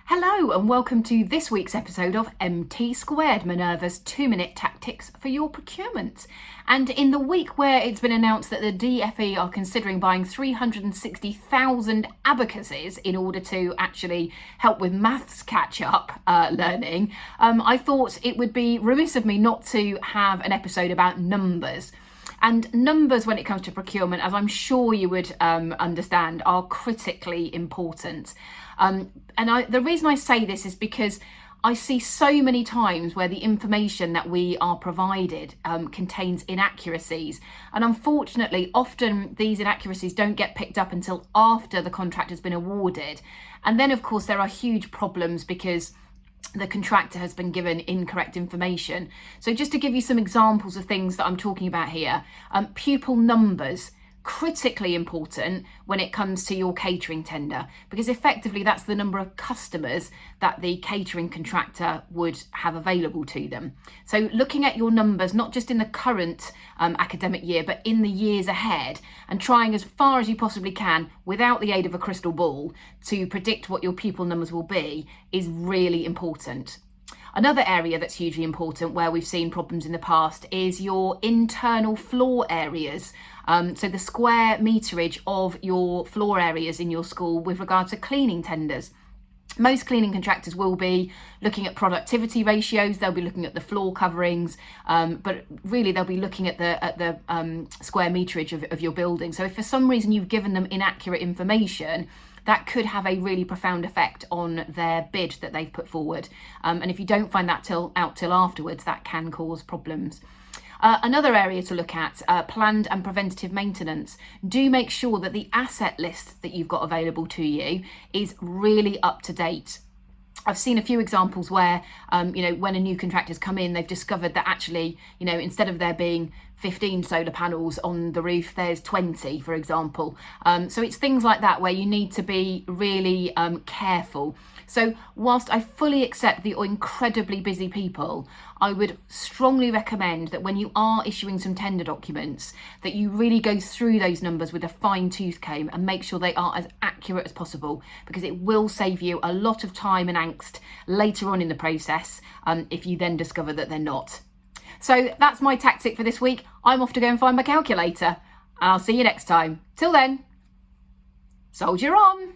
Hello and welcome to this week's episode of MT2, Minerva's 2-minute tactics for your procurement. And in the week where it's been announced that the DFE are considering buying 360,000 abacuses in order to actually help with maths catch-up learning, I thought it would be remiss of me not to have an episode about numbers. And numbers when it comes to procurement, as I'm sure you would understand, are critically important. The reason I say this is because I see so many times where the information that we are provided contains inaccuracies. And unfortunately, often these inaccuracies don't get picked up until after the contract has been awarded. And then, of course, there are huge problems because the contractor has been given incorrect information. So just to give you some examples of things that I'm talking about here, pupil numbers, critically important when it comes to your catering tender, because effectively that's the number of customers that the catering contractor would have available to them. So looking at your numbers, not just in the current academic year, but in the years ahead, and trying as far as you possibly can, without the aid of a crystal ball, to predict what your pupil numbers will be is really important. Another area that's hugely important where we've seen problems in the past is your internal floor areas. So the square meterage of your floor areas in your school with regard to cleaning tenders. Most cleaning contractors will be looking at productivity ratios, they'll be looking at the floor coverings, but really they'll be looking at the square meterage of your building. So if for some reason you've given them inaccurate information, that could have a really profound effect on their bid that they've put forward. And if you don't find that out till afterwards, that can cause problems. Another area to look at, planned and preventative maintenance. Do make sure that the asset list that you've got available to you is really up to date. I've seen a few examples where, when a new contractor's come in, they've discovered that actually, instead of there being 15 solar panels on the roof, there's 20, for example. So it's things like that where you need to be really careful. So whilst I fully accept that you're incredibly busy people, I would strongly recommend that when you are issuing some tender documents, that you really go through those numbers with a fine-tooth comb and make sure they are as accurate as possible, because it will save you a lot of time and angst later on in the process if you then discover that they're not. So that's my tactic for this week. I'm off to go and find my calculator, and I'll see you next time. Till then, soldier on!